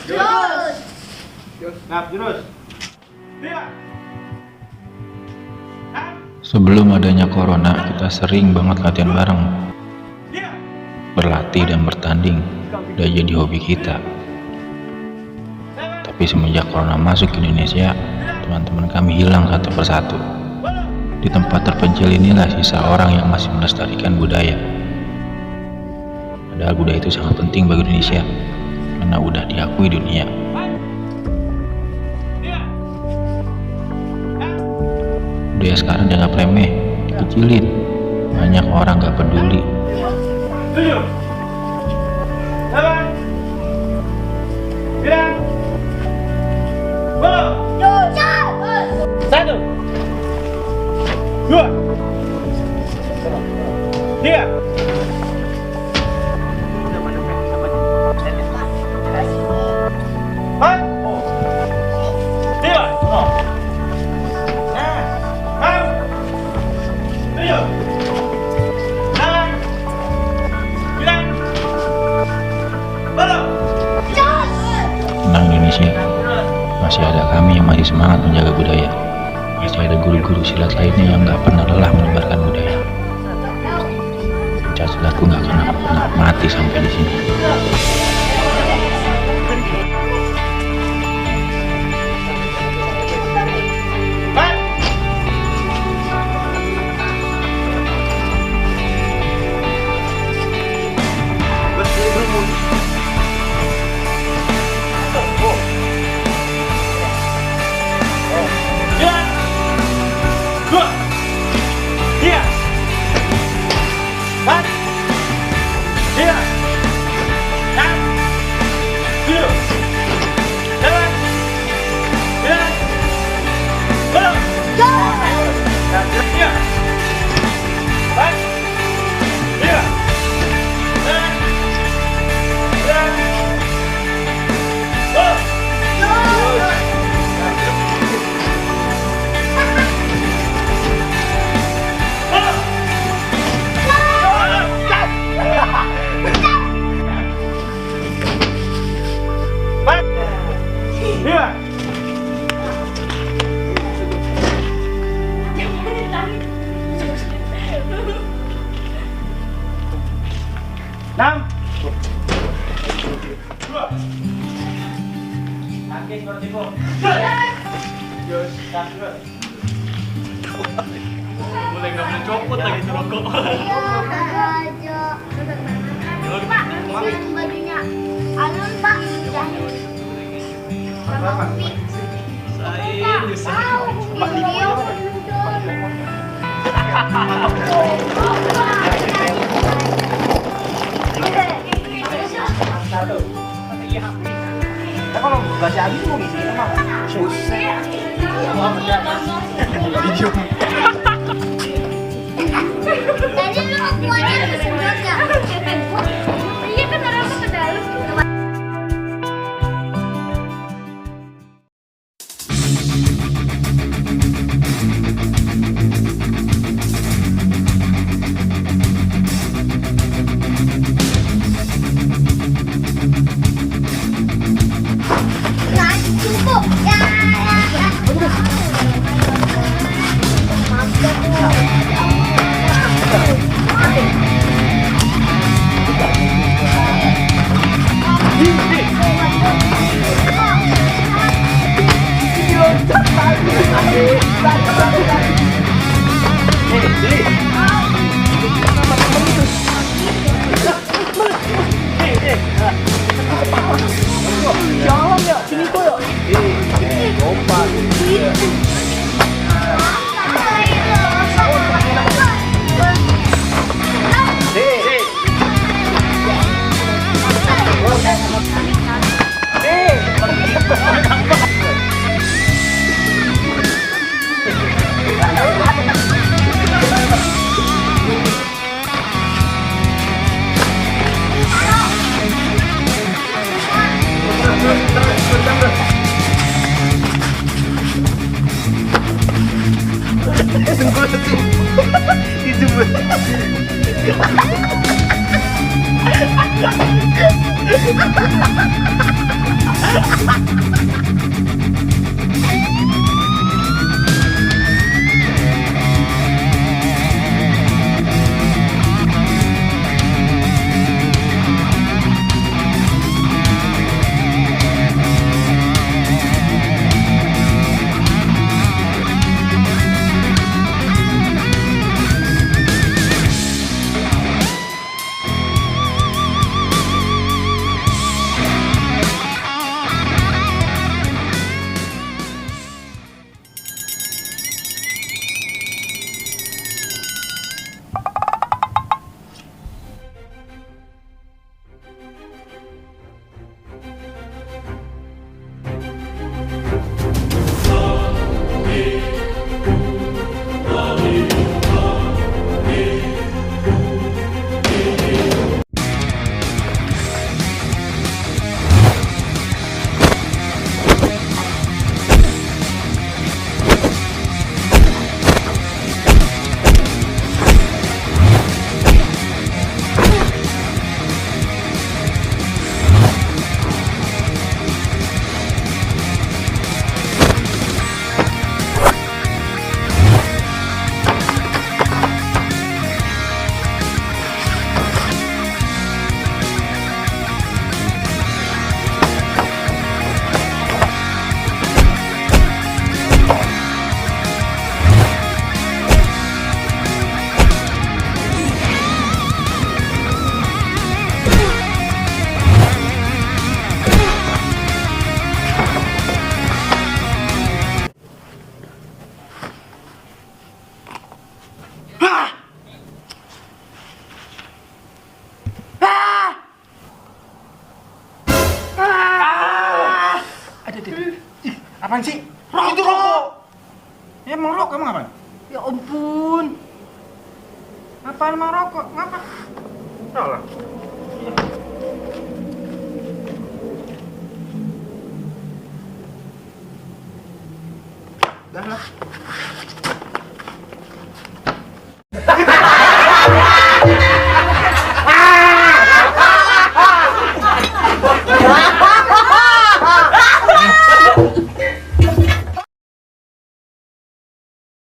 Jurus. Ngap jurus. Dia. Sebelum adanya corona, kita sering banget latihan bareng. Berlatih dan bertanding udah jadi hobi kita. Tapi semenjak corona masuk ke Indonesia, teman-teman kami hilang satu persatu. Di tempat terpencil inilah sisa orang yang masih melestarikan budaya. Padahal budaya itu sangat penting bagi Indonesia, karena udah diakui dunia. Budaya sekarang dianggap remeh, dikecilin. Banyak orang gak peduli. 7, 8, 9, 10. 1, 2, 3. Tentang Indonesia, masih ada kami yang masih semangat menjaga budaya. Masih ada guru-guru silat lainnya yang gak pernah lelah menyebarkan budaya. Pencak silatku gak akan pernah mati sampai di sini. Mulai nggak boleh copot lagi tuh rokok. Pak, yang bajunya Alun Pak. Sama Upi. Pak, video. Kalau baca habis mau ngisi sama susah. Video. Tadi lu keluarnya di sebelahnya. Iya kan orang ke dalam. Apaan sih? Itu rokok. Ya mau rokok emang apa? Ya ampun. Apaan mau rokok? Ngapa? Salah. Dah lah.